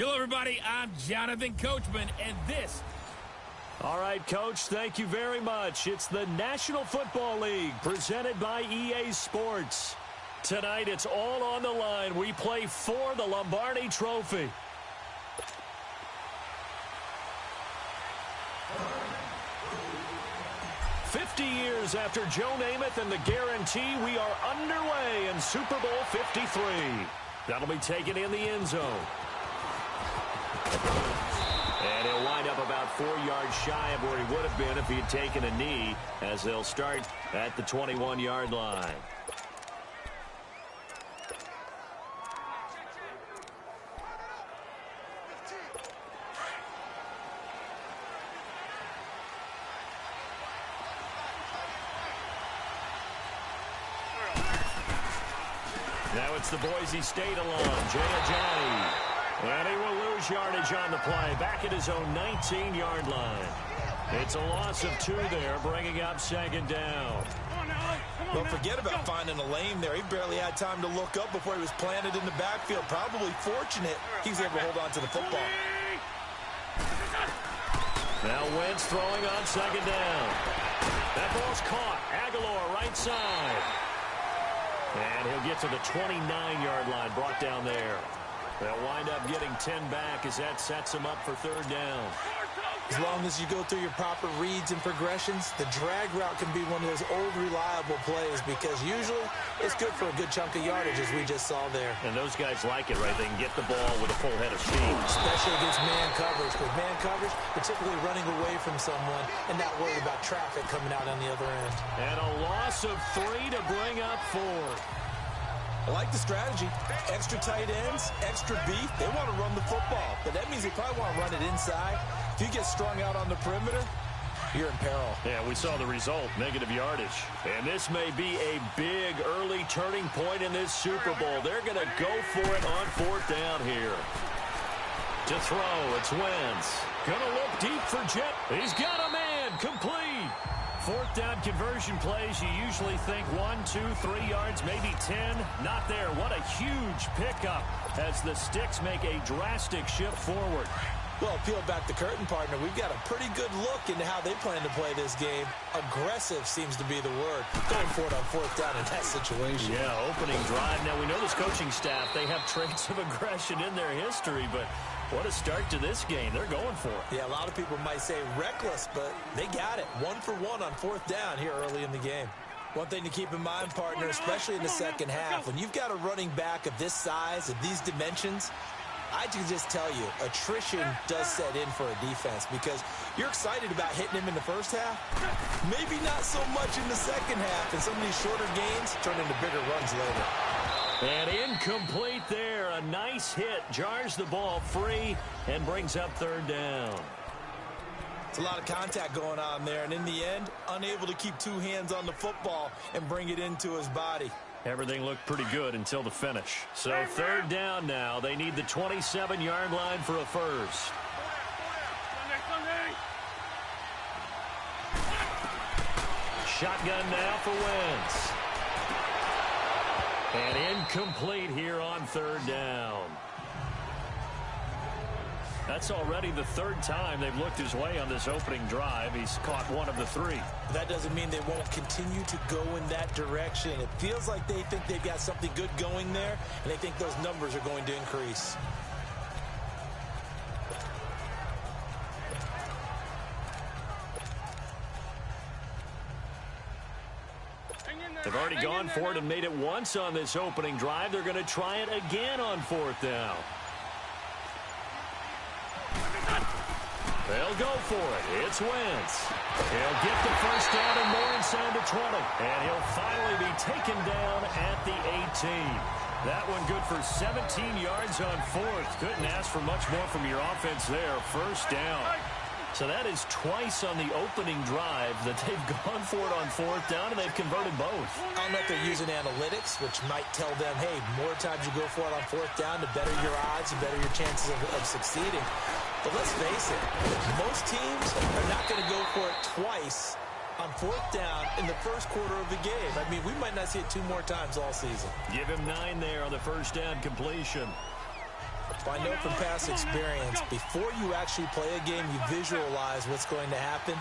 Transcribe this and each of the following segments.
Hello, everybody. I'm Jonathan Coachman, and this... All right, Coach, thank you very much. It's the National Football League presented by EA Sports. Tonight, it's all on the line. We play for the Lombardi Trophy. Years after Joe Namath and the guarantee, we are underway in Super Bowl 53. That'll be taken in the end zone. And he'll wind up about 4 yards shy of where he would have been if he had taken a knee, as they'll start at the 21-yard line. Now it's the Boise State alum, Jay Ajayi. And he will lose yardage on the play, back at his own 19-yard line. It's a loss of 2 there, bringing up second down. Don't forget about finding a lane there. He barely had time to look up before he was planted in the backfield. Probably fortunate he was able to hold on to the football. Now Wentz throwing on second down. That ball's caught. Aguilar right side. And he'll get to the 29-yard line, brought down there. They'll wind up getting 10 back as that sets them up for third down. As long as you go through your proper reads and progressions, the drag route can be one of those old reliable plays because usually it's good for a good chunk of yardage, as we just saw there. And those guys like it, right? They can get the ball with a full head of steam. Especially against man coverage. With man coverage, they're typically running away from someone and not worried about traffic coming out on the other end. And a loss of 3 to bring up 4. I like the strategy. Extra tight ends, extra beef. They want to run the football, but that means they probably want to run it inside. If you get strung out on the perimeter, you're in peril. Yeah, we saw the result, negative yardage. And this may be a big early turning point in this Super Bowl. They're going to go for it on fourth down here. To throw, it's Wentz. Going to look deep for Jet. He's got a man, complete. Fourth down conversion plays, you usually think 1, 2, 3 yards, maybe 10. Not there. What a huge pickup as the Sticks make a drastic shift forward. Well, peel back the curtain, partner. We've got a pretty good look into how they plan to play this game. Aggressive seems to be the word. Going for it on fourth down in that situation. Yeah, opening drive. Now, we know this coaching staff, they have traits of aggression in their history, but what a start to this game. They're going for it. Yeah, a lot of people might say reckless, but they got it. 1 for 1 on fourth down here early in the game. One thing to keep in mind, partner, especially in the second half, when you've got a running back of this size, of these dimensions, I can just tell you, attrition does set in for a defense because you're excited about hitting him in the first half. Maybe not so much in the second half, and some of these shorter gains turn into bigger runs later. And incomplete there. A nice hit. Jars the ball free and brings up third down. It's a lot of contact going on there, and in the end, unable to keep 2 hands on the football and bring it into his body. Everything looked pretty good until the finish. So third down now. They need the 27-yard line for a first. Shotgun now for Wentz. And incomplete here on third down. That's already the 3rd time they've looked his way on this opening drive. He's caught 1 of the 3. That doesn't mean they won't continue to go in that direction. It feels like they think they've got something good going there, and they think those numbers are going to increase. They've already gone for it and made it once on this opening drive. They're going to try it again on fourth down. They'll go for it. It's Wentz. He'll get the first down and more inside the 20. And he'll finally be taken down at the 18. That one good for 17 yards on fourth. Couldn't ask for much more from your offense there. First down. So that is twice on the opening drive that they've gone for it on fourth down, and they've converted both. I don't know if they're using analytics, which might tell them, hey, more times you go for it on fourth down, the better your odds, the better your chances of succeeding. But let's face it, most teams are not going to go for it twice on fourth down in the first quarter of the game. I mean, we might not see it 2 more times all season. Give him 9 there on the first down completion. Well, I know from past experience, before you actually play a game, you visualize what's going to happen.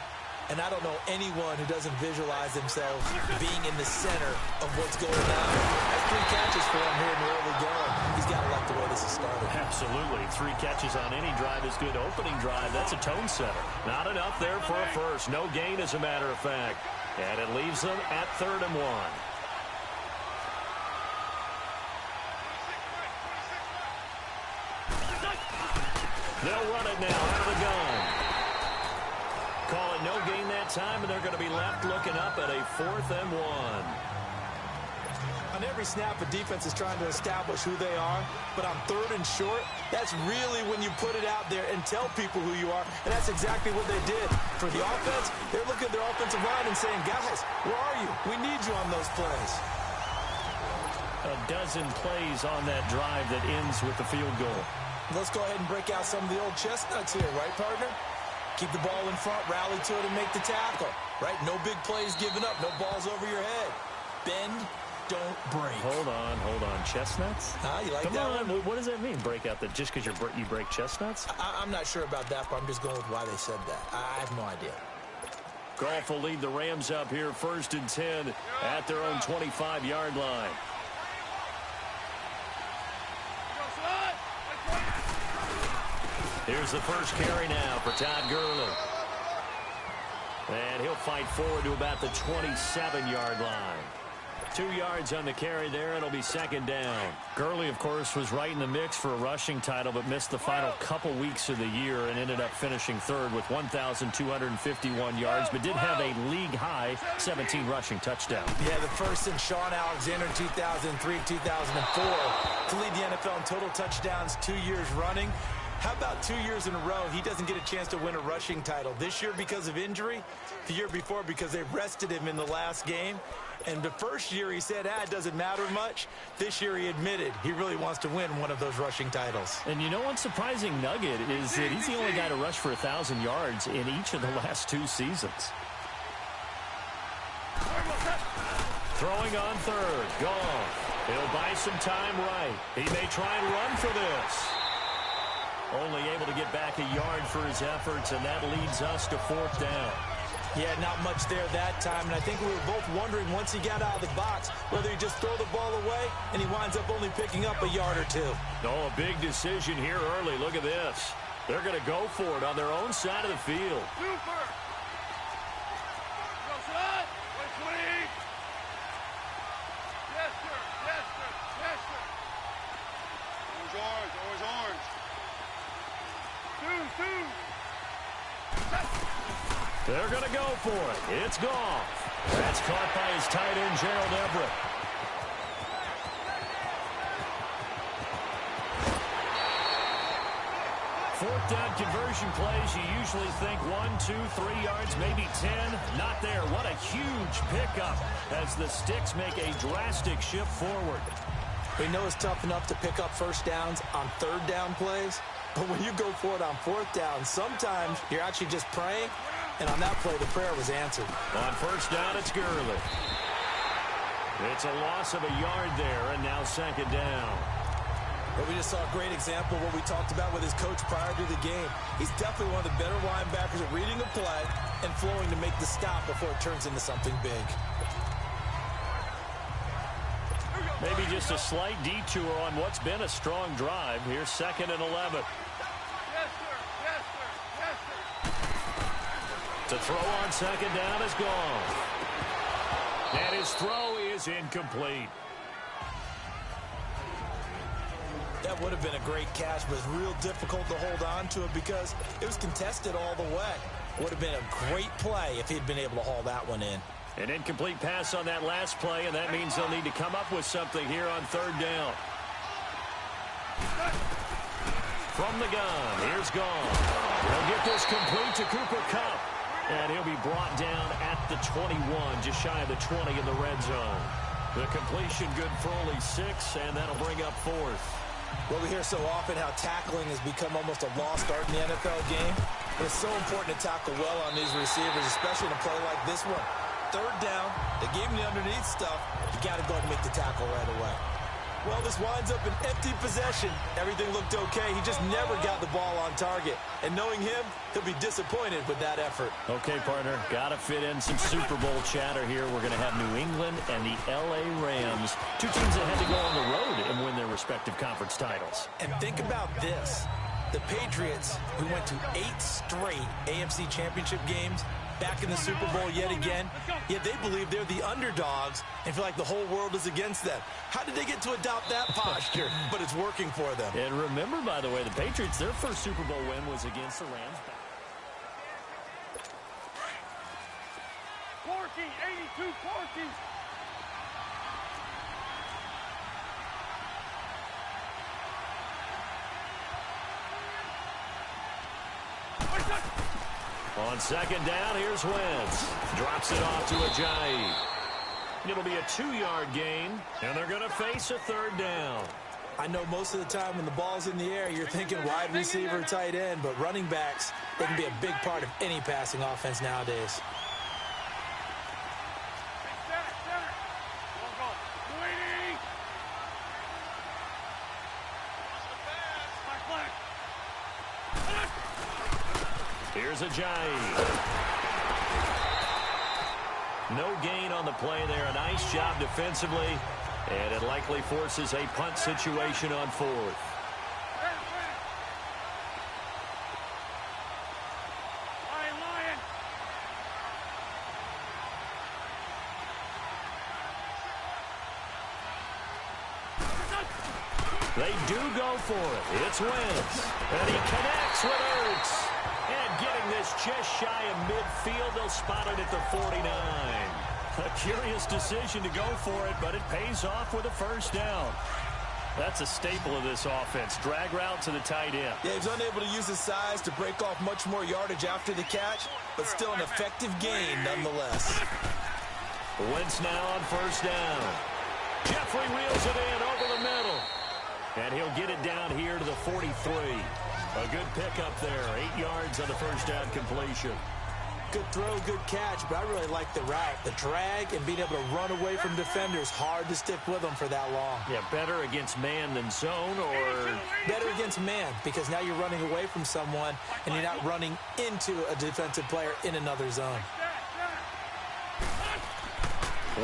And I don't know anyone who doesn't visualize themselves being in the center of what's going on. That's 3 catches for him here in the early going. He's got to like the way this has started. Absolutely. 3 catches on any drive is good. Opening drive, that's a tone setter. Not enough there for a first. No gain, as a matter of fact. And it leaves them at 3rd and 1. They'll run it now out of the gun. Call it no gain that time, and they're going to be left looking up at a 4th and 1. On every snap, a defense is trying to establish who they are, but on 3rd and short, that's really when you put it out there and tell people who you are, and that's exactly what they did. For the offense, they're looking at their offensive line and saying, guys, where are you? We need you on those plays. A dozen plays on that drive that ends with the field goal. Let's go ahead and break out some of the old chestnuts here, right, partner? Keep the ball in front, rally to it, and make the tackle, right? No big plays given up, no balls over your head. Bend, don't break. Hold on. Chestnuts? You like Come that on, one? what does that mean? Break out that just because you break chestnuts? I'm not sure about that, but I'm just going with why they said that. I have no idea. Goff will lead the Rams up here 1st and 10 at their own 25-yard line. Here's the first carry now for Todd Gurley. And he'll fight forward to about the 27-yard line. 2 yards on the carry there. It'll be 2nd down. Gurley, of course, was right in the mix for a rushing title, but missed the final couple weeks of the year and ended up finishing 3rd with 1,251 yards, but did have a league-high 17 rushing touchdowns. Yeah, the first in Sean Alexander 2003, 2004 to lead the NFL in total touchdowns 2 years running. How about 2 years in a row, he doesn't get a chance to win a rushing title? This year because of injury, the year before because they rested him in the last game. And the first year he said, it doesn't matter much. This year he admitted he really wants to win one of those rushing titles. And you know what's surprising nugget is that he's the only guy to rush for 1,000 yards in each of the last 2 seasons. Throwing on 3rd, Goff. He'll buy some time right. He may try and run for this. Only able to get back a yard for his efforts, and that leads us to 4th down. Yeah, not much there that time, and I think we were both wondering once he got out of the box whether he just throw the ball away, and he winds up only picking up a yard or 2. No, a big decision here early. Look at this. They're going to go for it on their own side of the field. Super. Go, son. 20. Yes, sir. Yes, sir. Yes, sir. Always orange. Always orange. 2. They're going to go for it. It's Goff. That's caught by his tight end, Gerald Everett. Fourth down conversion plays, you usually think 1, 2, 3 yards, maybe 10. Not there. What a huge pickup as the Sticks make a drastic shift forward. We know it's tough enough to pick up first downs on 3rd down plays, but when you go for it on 4th down, sometimes you're actually just praying, and on that play, the prayer was answered. On 1st down, it's Gurley. It's a loss of a yard there, and now 2nd down. But we just saw a great example of what we talked about with his coach prior to the game. He's definitely one of the better linebackers at reading the play and flowing to make the stop before it turns into something big. Maybe just a slight detour on what's been a strong drive. Here's 2nd and 11. Yes, sir. Yes, sir. Yes, sir. To throw on 2nd down is gone. And his throw is incomplete. That would have been a great catch, but it's real difficult to hold on to it because it was contested all the way. Would have been a great play if he'd been able to haul that one in. An incomplete pass on that last play, and that means they'll need to come up with something here on 3rd down. From the gun, here's Goff. They'll get this complete to Cooper Kupp. And he'll be brought down at the 21, just shy of the 20 in the red zone. The completion good for only 6, and that'll bring up 4th. Well, we hear so often how tackling has become almost a lost art in the NFL game. But it's so important to tackle well on these receivers, especially in a play like this one. 3rd down, they gave him the underneath stuff. You got to go ahead and make the tackle right away. Well, this winds up an empty possession. Everything looked okay. He just never got the ball on target. And knowing him, he'll be disappointed with that effort. Okay, partner, got to fit in some Super Bowl chatter here. We're going to have New England and the L.A. Rams, two teams that had to go on the road and win their respective conference titles. And think about this. The Patriots, who went to 8 straight AFC Championship games, back in the Super Bowl yet again, yet they believe they're the underdogs and feel like the whole world is against them. How did they get to adopt that posture? But it's working for them. And remember, by the way, the Patriots, their first Super Bowl win was against the Rams. Corky, 82 Corky. On second down, here's Wentz. Drops it off to Ajayi. It'll be a 2-yard gain, and they're going to face a third down. I know most of the time when the ball's in the air, you're thinking wide receiver, tight end, but running backs, they can be a big part of any passing offense nowadays. Here's Ajayi. No gain on the play there. A nice job defensively. And it likely forces a punt situation on 4th. They do go for it. It's Wentz. And he connects with Ertz. And getting this just shy of midfield, they'll spot it at the 49. A curious decision to go for it, but it pays off with a first down. That's a staple of this offense. Drag route to the tight end. Yeah, he's unable to use his size to break off much more yardage after the catch, but still an effective gain nonetheless. Wentz now on first down. Jeffrey wheels it in over the middle. And he'll get it down here to the 43. A good pickup there. 8 yards on the first down completion. Good throw, good catch, but I really like the route. The drag and being able to run away from defenders. Hard to stick with them for that long. Yeah, better against man than zone, or better against man, because now you're running away from someone and you're not running into a defensive player in another zone.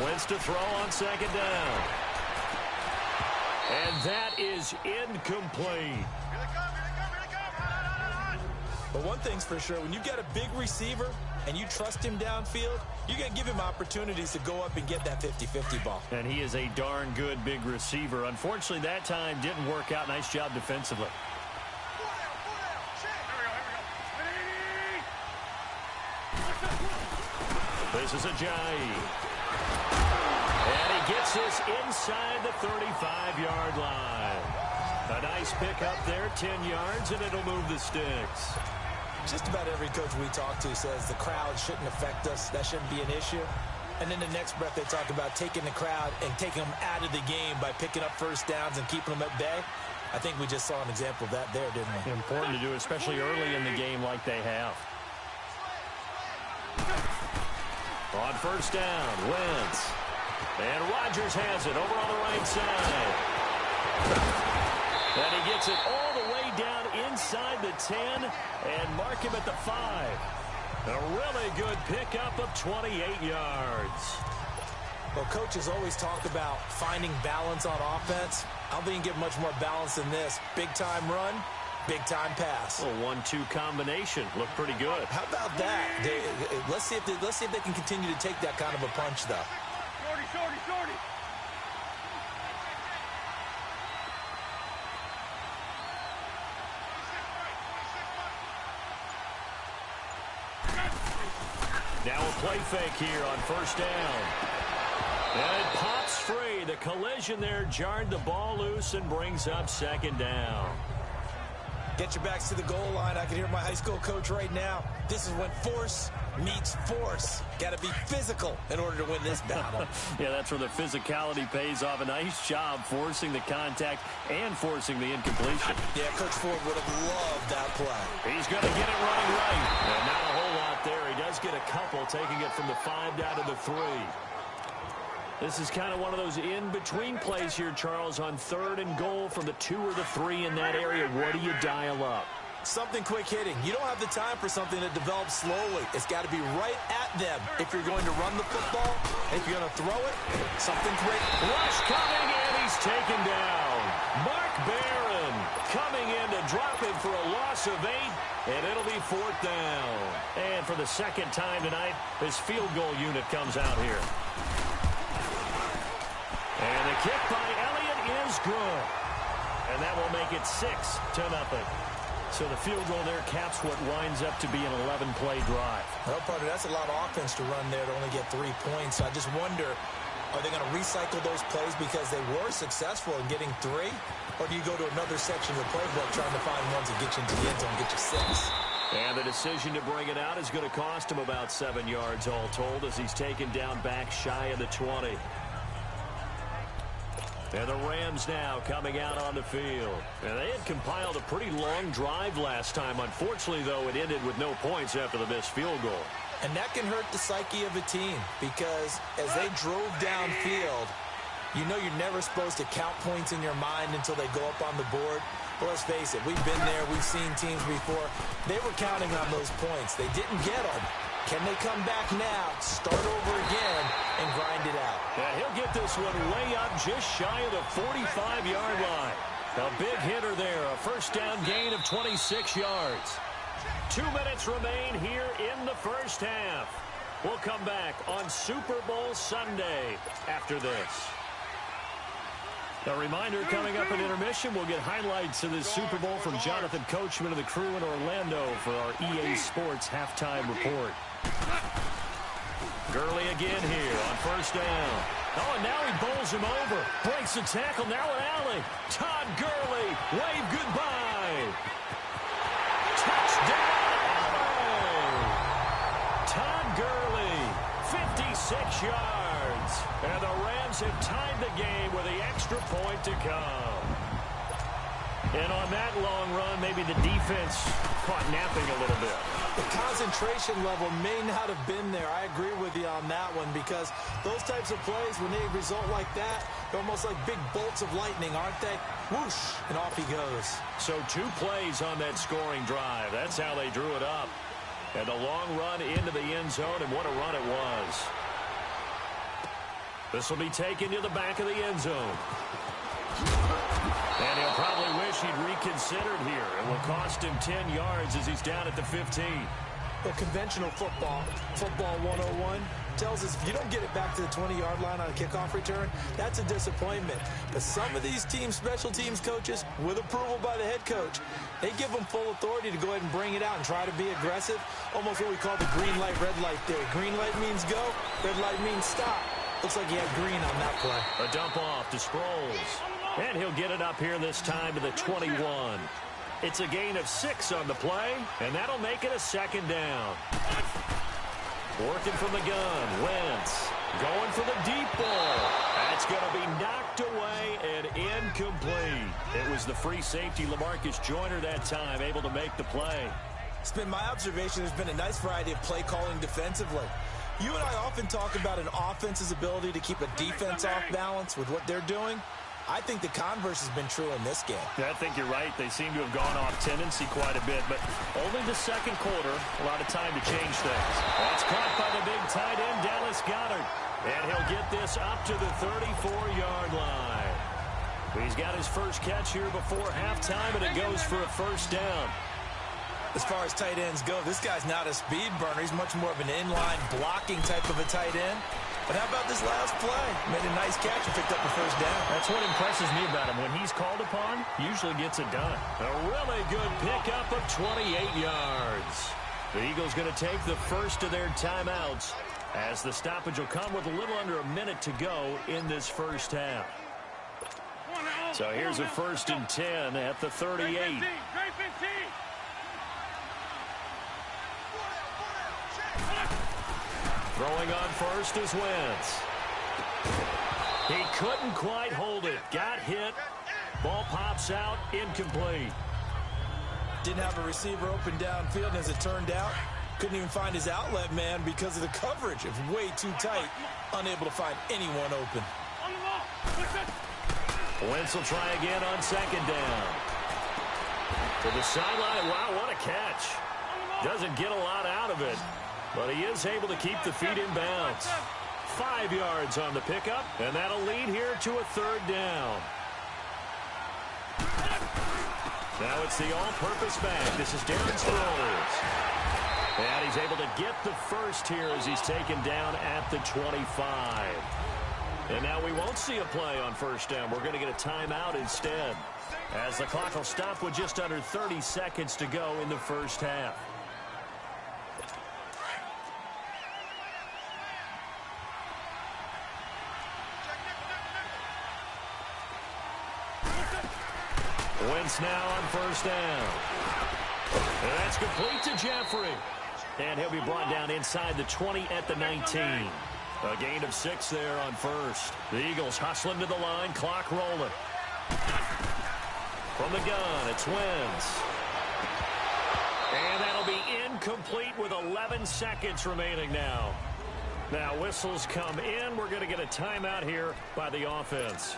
Wentz to throw on second down. And that is incomplete. But one thing's for sure, when you've got a big receiver and you trust him downfield, you're going to give him opportunities to go up and get that 50-50 ball. And he is a darn good big receiver. Unfortunately, that time didn't work out. Nice job defensively. This is Ajayi. And he gets this inside the 35-yard line. A nice pickup there, 10 yards, and it'll move the sticks. Just about every coach we talk to says the crowd shouldn't affect us. That shouldn't be an issue. And in the next breath, they talk about taking the crowd and taking them out of the game by picking up first downs and keeping them at bay. I think we just saw an example of that there, didn't we? Important to do, especially early in the game like they have. On first down, Wentz. And Rodgers has it over on the right side. And he gets it all the way down inside the 10 and mark him at the 5. A really good pickup of 28 yards. Well, coaches always talk about finding balance on offense. I don't think you get much more balance than this. Big-time run, big-time pass. A 1-2 combination. Looked pretty good. How about that? Let's see if they can continue to take that kind of a punch, though. Shorty. Now a play fake here on first down. And it pops free. The collision there jarred the ball loose and brings up second down. Get your backs to the goal line. I can hear my high school coach right now. This is when force meets force. Got to be physical in order to win this battle. Yeah, that's where the physicality pays off. A nice job forcing the contact and forcing the incompletion. Yeah, Coach Ford would have loved that play. He's going to get it running right. And not a whole lot there. He does get a couple, taking it from the 5 down to the 3. This is kind of one of those in-between plays here, Charles, on 3rd and goal from the 2 or the 3 in that area. What do you dial up? Something quick hitting. You don't have the time for something that develops slowly. It's got to be right at them. If you're going to run the football, if you're going to throw it, something quick. Rush coming in. He's taken down. Mark Barron coming in to drop it for a loss of 8, and it'll be 4th down. And for the second time tonight, this field goal unit comes out here. And the kick by Elliott is good. And that will make it 6-0. So the field goal there caps what winds up to be an 11-play drive. Well, partner, that's a lot of offense to run there to only get 3 points. I just wonder, are they going to recycle those plays because they were successful in getting 3? Or do you go to another section of the playbook trying to find ones that get you into the end zone and get you 6? And the decision to bring it out is going to cost him about 7 yards all told as he's taken down back shy of the 20. And the Rams now coming out on the field. And they had compiled a pretty long drive last time. Unfortunately, though, it ended with no points after the missed field goal. And that can hurt the psyche of a team because as they drove downfield, you know you're never supposed to count points in your mind until they go up on the board. But let's face it, we've been there. We've seen teams before. They were counting on those points. They didn't get them. Can they come back now, start over again, and grind it out? Yeah, he'll get this one way up just shy of the 45-yard line. A big hitter there, a first down gain of 26 yards. 2 minutes remain here in the first half. We'll come back on Super Bowl Sunday after this. A reminder, coming up at intermission, we'll get highlights of this Super Bowl from Jonathan Coachman and the crew in Orlando for our EA Sports halftime report. Gurley again here on first down. Oh, and now he bowls him over. Breaks the tackle. Now an alley. Todd Gurley. Wave goodbye. Touchdown. Todd Gurley. 56 yards. And the Rams have tied the game with the extra point to come. And on that long run, maybe the defense caught napping a little bit. The concentration level may not have been there. I agree with you on that one because those types of plays, when they result like that, they're almost like big bolts of lightning, aren't they? Whoosh, and off he goes. So 2 plays on that scoring drive. That's how they drew it up. And a long run into the end zone, and what a run it was. This will be taken to the back of the end zone. And he'll probably wish he'd reconsidered here. It will cost him 10 yards as he's down at the 15. Well, conventional football 101, tells us if you don't get it back to the 20-yard line on a kickoff return, that's a disappointment. But some of these teams, special teams coaches, with approval by the head coach, they give them full authority to go ahead and bring it out and try to be aggressive. Almost what we call the green light, red light theory. Green light means go, red light means stop. Looks like he had green on that play. A dump off to Sproles. And he'll get it up here this time to the 21. It's a gain of 6 on the play, and that'll make it a second down. Working from the gun, Wentz going for the deep ball. That's going to be knocked away and incomplete. It was the free safety, LaMarcus Joyner, that time, able to make the play. It's been my observation there's been a nice variety of play calling defensively. You and I often talk about an offense's ability to keep a defense off balance with what they're doing. I think the converse has been true in this game. Yeah, I think you're right. They seem to have gone off tendency quite a bit, but only the second quarter, a lot of time to change things. That's caught by the big tight end, Dallas Goedert. And he'll get this up to the 34-yard line. He's got his first catch here before halftime, and it goes for a first down. As far as tight ends go, this guy's not a speed burner. He's much more of an inline blocking type of a tight end. But how about this last play? Made a nice catch and picked up a first down. That's what impresses me about him. When he's called upon, usually gets it done. A really good pickup of 28 yards. The Eagles going to take the first of their timeouts as the stoppage will come with a little under a minute to go in this first half. So here's a 1st and 10 at the 38. Throwing on first is Wentz. He couldn't quite hold it. Got hit. Ball pops out. Incomplete. Didn't have a receiver open downfield, and as it turned out, Couldn't even find his outlet man because of the coverage. It was way too tight. Unable to find anyone open. On the ball. Listen. Wentz will try again on second down. To the sideline. Wow, what a catch. Doesn't get a lot out of it, but he is able to keep the feet in bounds. 5 yards on the pickup, and that'll lead here to a third down. Now it's the all-purpose back. This is Darren Sproles. And he's able to get the first here as he's taken down at the 25. And now we won't see a play on first down. We're going to get a timeout instead, as the clock will stop with just under 30 seconds to go in the first half. Wentz now on first down. And that's complete to Jeffrey. And he'll be brought down inside the 20 at the 19. A gain of 6 there on first. The Eagles hustling to the line, clock rolling. From the gun, it's Wentz. And that'll be incomplete with 11 seconds remaining now. Now whistles come in. We're going to get a timeout here by the offense,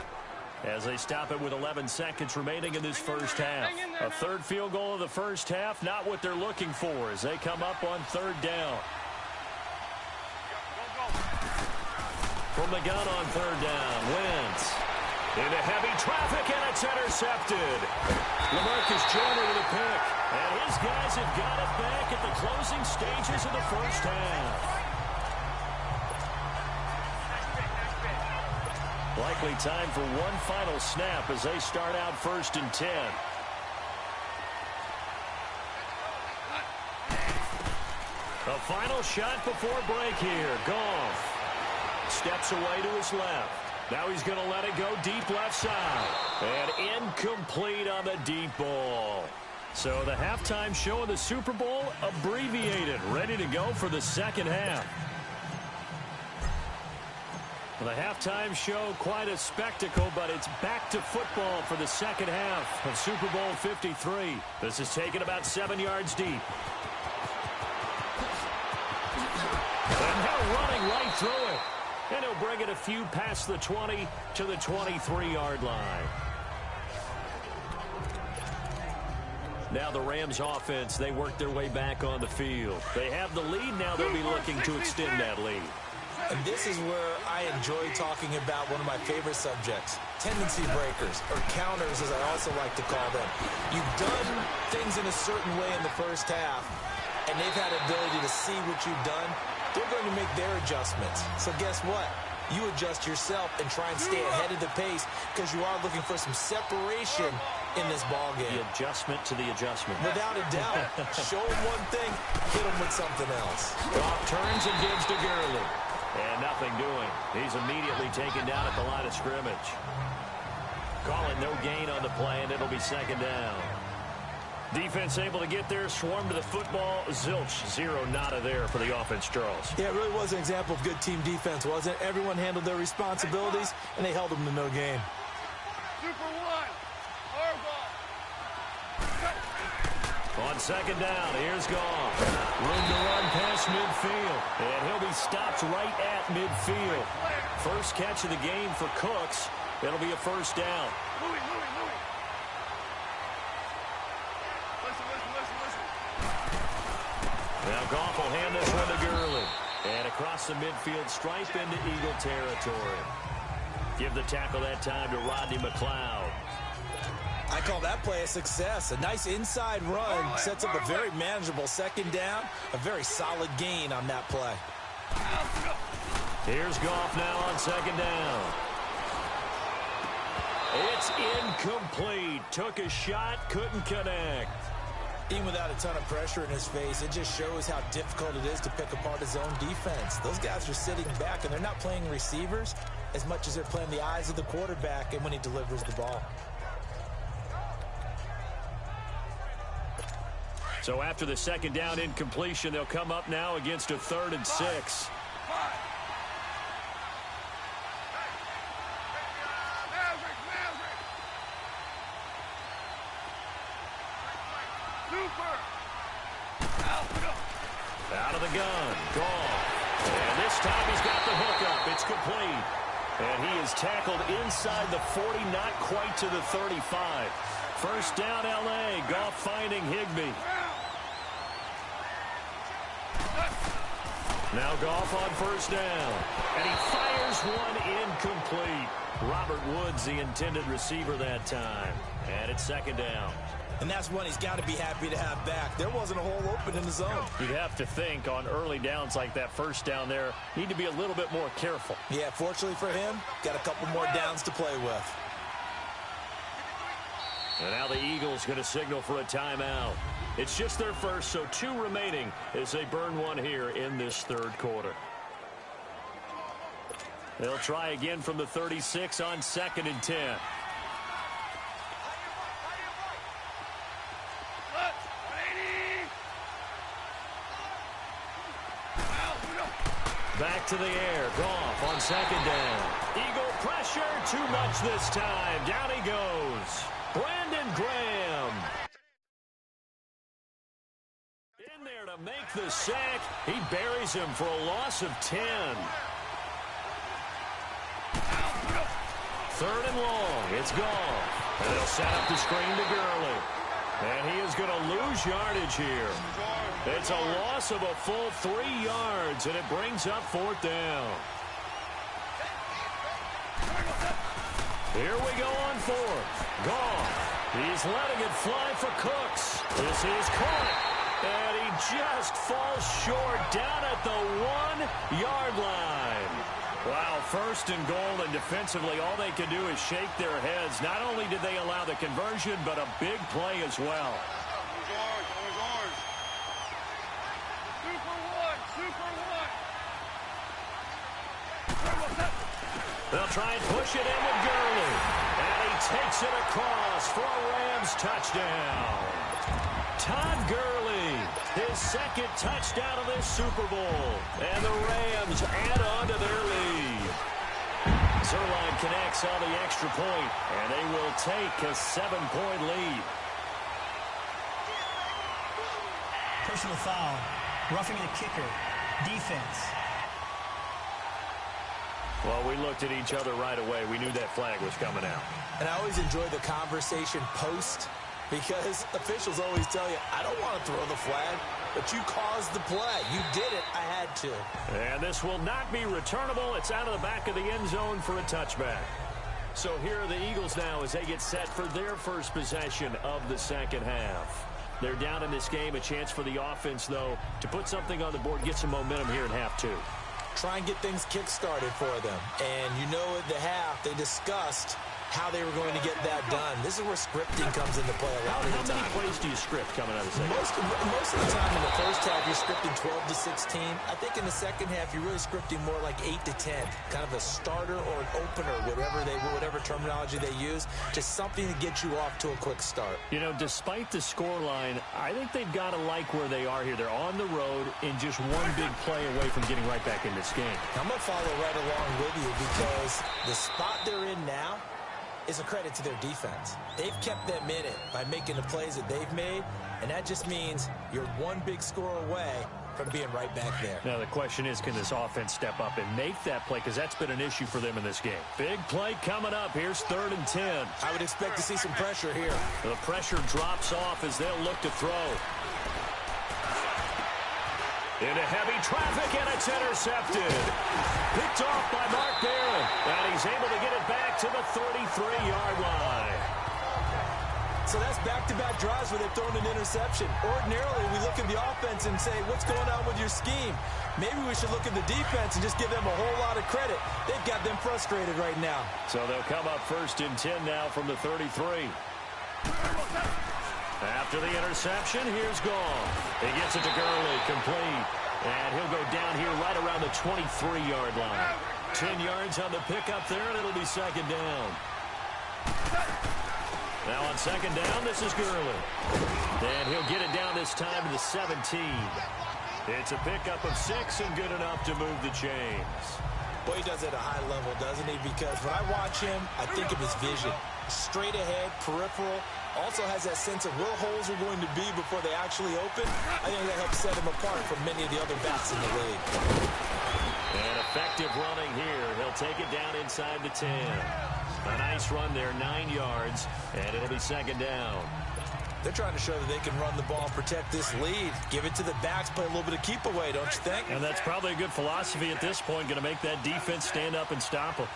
as they stop it with 11 seconds remaining in this first half. A third field goal of the first half, not what they're looking for as they come up on third down. From the gun on third down, Wentz into heavy traffic, and it's intercepted. LaMarcus Joyner with a pick, and his guys have got it back at the closing stages of the first half. Likely time for one final snap as they start out 1st and 10. A final shot before break here. Goff steps away to his left. Now he's going to let it go deep left side. And incomplete on the deep ball. So the halftime show of the Super Bowl abbreviated, ready to go for the second half. The halftime show, quite a spectacle, but it's back to football for the second half of Super Bowl 53. This is taken about 7 yards deep. And now running right through it. And he'll bring it a few past the 20 to the 23-yard line. Now the Rams offense, they work their way back on the field. They have the lead. Now they'll be looking to extend that lead. And this is where I enjoy talking about one of my favorite subjects, tendency breakers, or counters as I also like to call them. You've done things in a certain way in the first half, and they've had the ability to see what you've done. They're going to make their adjustments. So guess what? You adjust yourself and try and stay ahead of the pace because you are looking for some separation in this ball game. The adjustment to the adjustment. Without a doubt. Show them one thing, hit them with something else. Goff turns and gives to Gurley. And nothing doing. He's immediately taken down at the line of scrimmage. Calling no gain on the play, and it'll be second down. Defense able to get there, swarm to the football. Zilch, 0 nada there for the offense, Charles. Yeah, it really was an example of good team defense, wasn't it? Everyone handled their responsibilities, and they held them to no gain. Super one. Hardball. On second down, here's Goff. Room to run past midfield, and he'll be stopped right at midfield. First catch of the game for Cooks. It'll be a first down. Louis. Listen. Now Goff will hand this one to Gurley. And across the midfield stripe into Eagle territory. Give the tackle that time to Rodney McLeod. I call that play a success. A nice inside run sets up a very manageable second down. A very solid gain on that play. Here's Goff now on second down. It's incomplete. Took a shot, couldn't connect. Even without a ton of pressure in his face, it just shows how difficult it is to pick apart his own defense. Those guys are sitting back, and they're not playing receivers as much as they're playing the eyes of the quarterback and when he delivers the ball. So after the second down incompletion, they'll come up now against a 3rd and 6. of the gun. Goff. And this time he's got the hookup. It's complete. And he is tackled inside the 40, not quite to the 35. First down, L.A. Goff finding Higbee. Now Goff on first down. And he fires one incomplete. Robert Woods, the intended receiver that time. And it's second down. And that's one he's got to be happy to have back. There wasn't a hole open in the zone. You'd have to think on early downs like that first down there, need to be a little bit more careful. Yeah, fortunately for him, got a couple more downs to play with. And now the Eagles going to signal for a timeout. It's just their first, so 2 remaining as they burn one here in this third quarter. They'll try again from the 36 on 2nd and 10. Back to the air. Goff on second down. Eagle pressure. Too much this time. Down he goes. Brandon Graham. In there to make the sack. He buries him for a loss of 10. Third and long. It's Goff. And they'll set up the screen to Gurley. And he is going to lose yardage here. It's a loss of a full 3 yards, and it brings up 4th down. Here we go on 4th. Goff. He's letting it fly for Cooks. This is caught. And he just falls short down at the 1-yard line. Wow, 1st and goal, and defensively all they can do is shake their heads. Not only did they allow the conversion, but a big play as well. They'll try and push it in with Gurley. And he takes it across for a Rams touchdown. Todd Gurley, his 2nd touchdown of this Super Bowl. And the Rams add on to their lead. Zuerlein connects on the extra point, and they will take a 7-point lead. Personal foul. Roughing the kicker. Defense. Well, we looked at each other right away. We knew that flag was coming out. And I always enjoy the conversation post, because officials always tell you, I don't want to throw the flag, but you caused the play. You did it. I had to. And this will not be returnable. It's out of the back of the end zone for a touchback. So here are the Eagles now as they get set for their first possession of the second half. They're down in this game. A chance for the offense, though, to put something on the board, get some momentum here in half 2. Try and get things kick-started for them. And you know at the half, they discussed how they were going to get that done. This is where scripting comes into play a lot of the time. How many plays do you script coming out of the second? Most of the time in the first half, you're scripting 12 to 16. I think in the second half, you're really scripting more like 8 to 10. Kind of a starter or an opener, whatever terminology they use, just something to get you off to a quick start. You know, despite the scoreline, I think they've got to like where they are here. They're on the road and just one big play away from getting right back in this game. I'm going to follow right along with you because the spot they're in now is a credit to their defense. They've kept them in it by making the plays that they've made, and that just means you're one big score away from being right back there. Now the question is, can this offense step up and make that play, because that's been an issue for them in this game. Big play coming up. Here's 3rd and 10. I would expect to see some pressure here. The pressure drops off as they'll look to throw. Into heavy traffic, and it's intercepted. Picked off by Mark Barron, and he's able to get it back to the 33-yard line. So that's back-to-back drives where they've thrown an interception. Ordinarily, we look at the offense and say, what's going on with your scheme? Maybe we should look at the defense and just give them a whole lot of credit. They've got them frustrated right now. So they'll come up 1st and 10 now from the 33. After the interception, here's Goff. He gets it to Gurley, complete. And he'll go down here right around the 23-yard line. 10 yards on the pickup there, and it'll be second down. Now on second down, this is Gurley. And he'll get it down this time to the 17. It's a pickup of 6 and good enough to move the chains. Boy, he does it at a high level, doesn't he? Because when I watch him, I think of his vision. straight ahead, peripheral. Also has that sense of where holes are going to be before they actually open. I think that helps set him apart from many of the other backs in the league. And effective running here. He'll take it down inside the 10. A nice run there, 9 yards, and it'll be second down. They're trying to show that they can run the ball and protect this lead. Give it to the backs, play a little bit of keep away, don't you think? And that's probably a good philosophy at this point, going to make that defense stand up and stop them.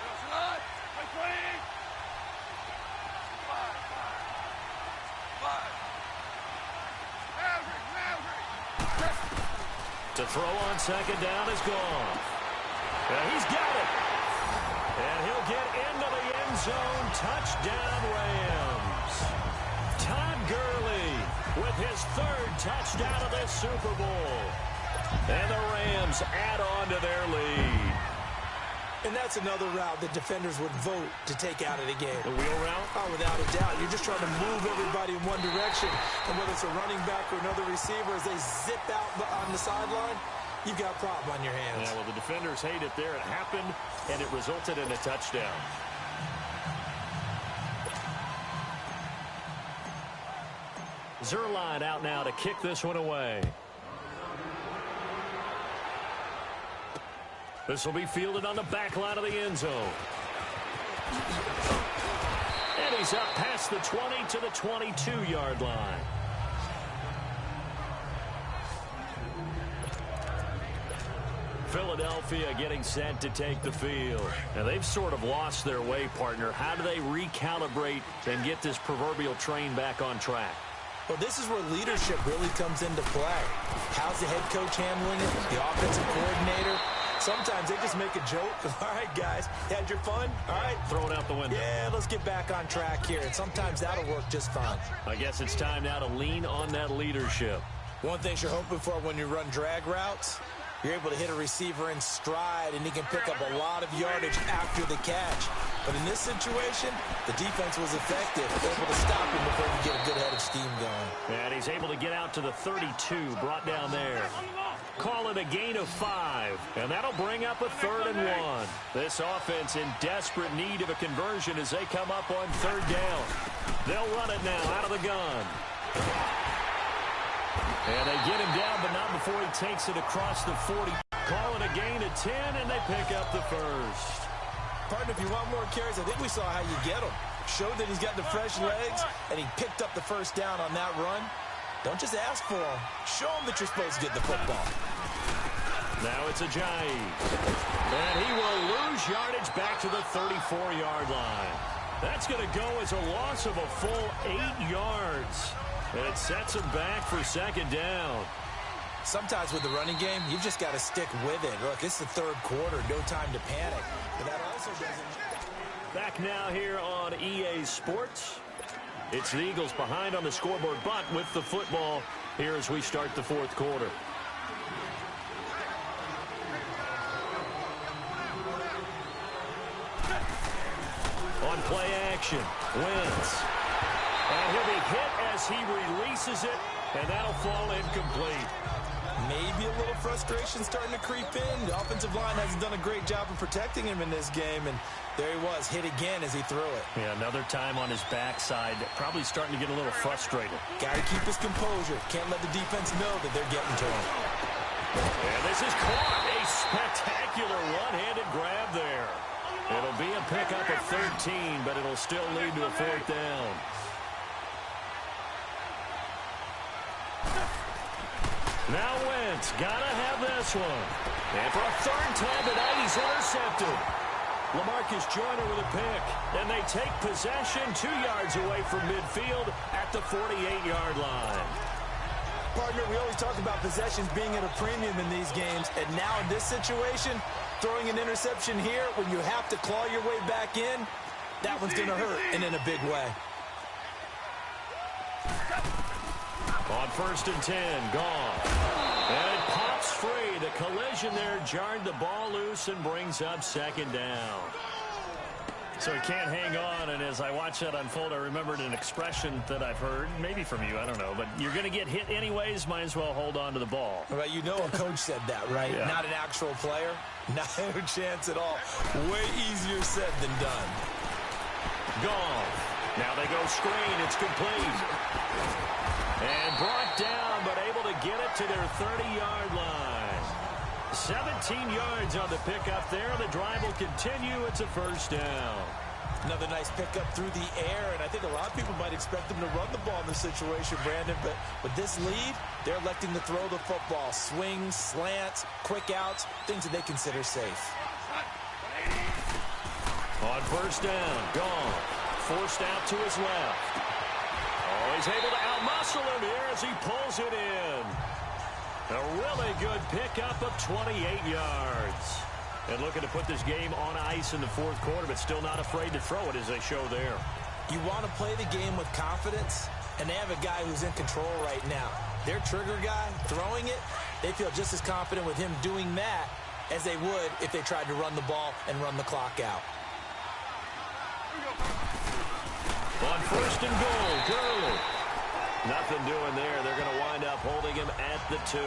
To throw on second down is gone. And he's got it. And he'll get into the end zone. Touchdown, Rams. Todd Gurley with his 3rd touchdown of this Super Bowl. And the Rams add on to their lead. And that's another route that defenders would vote to take out of the game. The wheel route? Oh, without a doubt. You're just trying to move everybody in one direction. And whether it's a running back or another receiver, as they zip out on the sideline, you've got a problem on your hands. Yeah, well, the defenders hate it there. It happened, and it resulted in a touchdown. Zuerlein out now to kick this one away. This will be fielded on the back line of the end zone. And he's up past the 20 to the 22-yard line. Philadelphia getting set to take the field. Now, they've sort of lost their way, partner. How do they recalibrate and get this proverbial train back on track? Well, this is where leadership really comes into play. How's the head coach handling it? The offensive coordinator? Sometimes they just make a joke. All right, guys, had your fun? All right. Throw it out the window. Yeah, let's get back on track here. And sometimes that'll work just fine. I guess it's time now to lean on that leadership. One thing you're hoping for when you run drag routes, you're able to hit a receiver in stride, and he can pick up a lot of yardage after the catch. But in this situation, the defense was effective, able to stop him before he could get a good head of steam going. And he's able to get out to the 32, brought down there. Call it a gain of 5, and that'll bring up a 3rd and 1. This offense in desperate need of a conversion as they come up on 3rd down. They'll run it now out of the gun. And they get him down, but not before he takes it across the 40. Call it a gain of 10, and they pick up the 1st. Partner, if you want more carries, I think we saw how you get them. Showed that he's got the fresh legs, and he picked up the 1st down on that run. Don't just ask for them. Show them that you're supposed to get the football. Now it's Ajayi. And he will lose yardage back to the 34-yard line. That's going to go as a loss of a full 8 yards. And it sets him back for 2nd down. Sometimes with the running game, you've just got to stick with it. Look, it's the 3rd quarter, no time to panic. But that also doesn't... Back now here on EA Sports. It's the Eagles behind on the scoreboard, but with the football here as we start the 4th quarter. On play action, Wentz. And he'll be hit as he releases it, and that'll fall incomplete. Maybe a little frustration starting to creep in. The offensive line hasn't done a great job of protecting him in this game, and there he was, hit again as he threw it. Yeah, another time on his backside, probably starting to get a little frustrated. Got to keep his composure. Can't let the defense know that they're getting to him. And this is caught. A spectacular one-handed grab there. It'll be a pickup of 13, but it'll still lead to a 4th down. Now Wentz, gotta have this one. And for a 3rd time tonight, he's intercepted. LaMarcus Joyner with a pick. And they take possession 2 yards away from midfield at the 48-yard line. Partner, we always talk about possessions being at a premium in these games. And now in this situation, throwing an interception here when you have to claw your way back in, that one's going to hurt, and in a big way. On 1st and 10, gone. And it pops free. The collision there jarred the ball loose and brings up 2nd down. So he can't hang on, and as I watch that unfold, I remembered an expression that I've heard, maybe from you, I don't know, but you're going to get hit anyways, might as well hold on to the ball. Well, you know a coach said that, right? Yeah. Not an actual player. No chance at all. Way easier said than done. Gone. Now they go screen. It's complete. And brought down, but able to get it to their 30-yard line. 17 yards on the pickup there. The drive will continue. It's a first down. Another nice pickup through the air, and I think a lot of people might expect them to run the ball in this situation, Brandon, but with this lead, they're electing to throw the football. Swings, slants, quick outs, things that they consider safe. On first down, gone. Forced out to his left. Oh, he's able to outmuscle him here as he pulls it in. A really good pickup of 28 yards. And looking to put this game on ice in the fourth quarter, but still not afraid to throw it as they show there. You want to play the game with confidence, and they have a guy who's in control right now. Their trigger guy, throwing it, they feel just as confident with him doing that as they would if they tried to run the ball and run the clock out. On first and goal, Gurley. Nothing doing there. They're going to wind up holding him at the 2.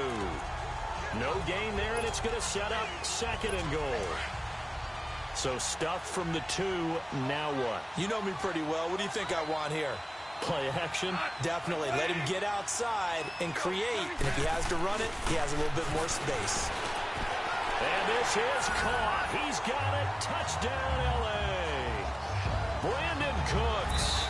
No gain there, and it's going to set up second and goal. So stuff from the 2, now what? You know me pretty well. What do you think I want here? Play action? Definitely. Let him get outside and create. And if he has to run it, he has a little bit more space. And this is caught. He's got it. Touchdown, L.A. Brandon Cooks.